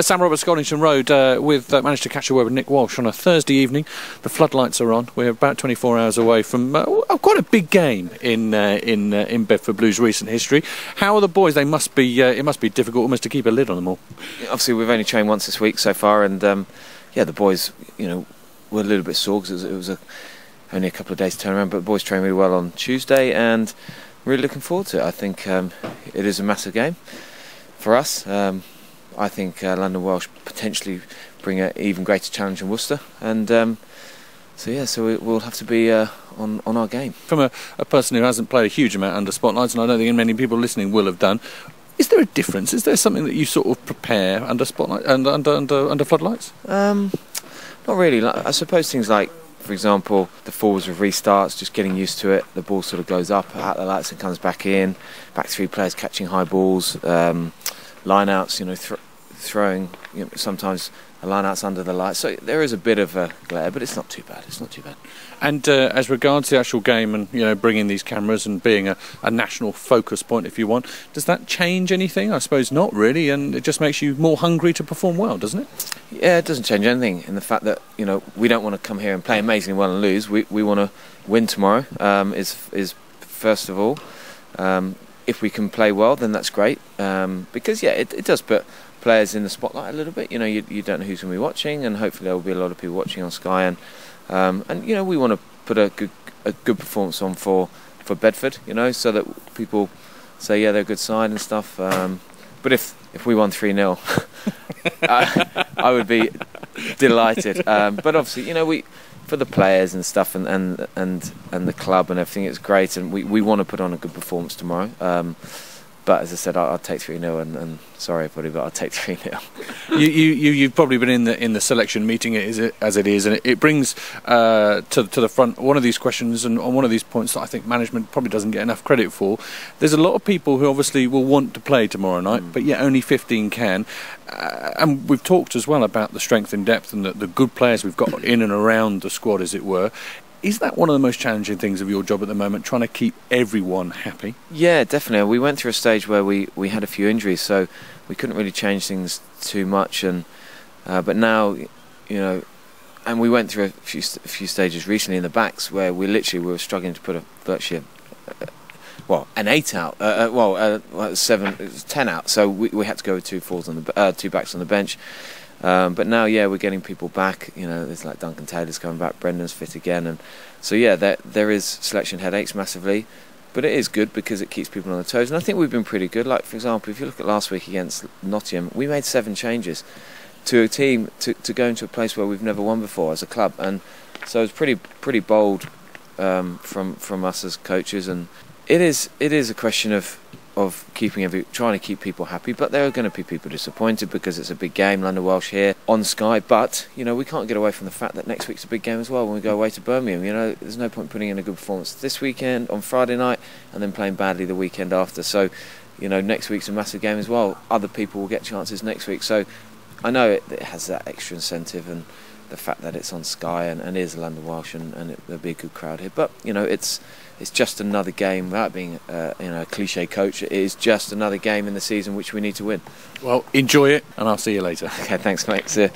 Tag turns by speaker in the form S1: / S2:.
S1: Sam Roberts, Coddington Road, managed to catch a word with Nick Walsh on a Thursday evening. The floodlights are on. We're about 24 hours away from quite a big game in Bedford Blues' recent history. How are the boys? They must be. It must be difficult almost to keep a lid on them all.
S2: Obviously, we've only trained once this week so far, and the boys, were a little bit sore because it was only a couple of days to turn around. But the boys trained really well on Tuesday, and really looking forward to it. I think it is a massive game for us. I think London Welsh potentially bring an even greater challenge in Worcester, and so we'll have to be on our game.
S1: From a person who hasn't played a huge amount under spotlights, and I don't think many people listening will have done, is there a difference? Is there something that you sort of prepare under spotlight and under floodlights?
S2: Not really. I suppose things like, for example, the forwards with restarts, just getting used to it. The ball sort of goes up out the lights and comes back in. Back three players catching high balls, line-outs, throwing sometimes a line-outs under the lights. So there is a bit of a glare, but it's not too bad. It's not too bad.
S1: And as regards the actual game and bringing these cameras and being a national focus point, if you want, does that change anything? I suppose not really, and it just makes you more hungry to perform well, doesn't it?
S2: Yeah, it doesn't change anything in the fact that we don't want to come here and play amazingly well and lose. We want to win tomorrow. Is first of all, if we can play well, then that's great. Because it does put players in the spotlight a little bit. You don't know who's going to be watching, and hopefully there will be a lot of people watching on Sky, and we want to put a good performance on for Bedford, so that people say they're a good side and stuff. But if we won 3-0, I would be delighted. But obviously, we for the players and stuff and the club and everything, it's great, and we want to put on a good performance tomorrow. But as I said, I'll take 3-0, and sorry everybody, but I'll take 3-0.
S1: You've probably been in the selection meeting as it is, and it brings to the front one of these questions and on one of these points that I think management probably doesn't get enough credit for. There's a lot of people who obviously will want to play tomorrow night, but yet only 15 can. And we've talked as well about the strength and depth and the good players we've got in and around the squad, as it were. Is that one of the most challenging things of your job at the moment, trying to keep everyone happy? Yeah,
S2: definitely. We went through a stage where we had a few injuries, so we couldn't really change things too much. And but now, and we went through a few stages recently in the backs where we were struggling to put virtually an 8 out, 10 out. So we had to go with two backs on the bench. But now, we're getting people back. There's like Duncan Taylor's coming back, Brendan's fit again, and so there is selection headaches massively, but it is good because it keeps people on their toes. And I think we've been pretty good. Like, for example, if you look at last week against Nottingham, we made 7 changes to a team to go into a place where we've never won before as a club, and so it's pretty bold from us as coaches. And it is a question of trying to keep people happy, but there are going to be people disappointed because it's a big game, London Welsh here on Sky. But we can't get away from the fact that next week's a big game as well when we go away to Birmingham. There's no point putting in a good performance this weekend on Friday night and then playing badly the weekend after. So next week's a massive game as well. Other people will get chances next week, so I know it has that extra incentive, and the fact that it's on Sky and is London Welsh, and there'll be a good crowd here. But it's just another game. Without being a cliche coach, it is just another game in the season which we need to win.
S1: Well, enjoy it, and I'll see you later.
S2: Okay, thanks, mate. See you.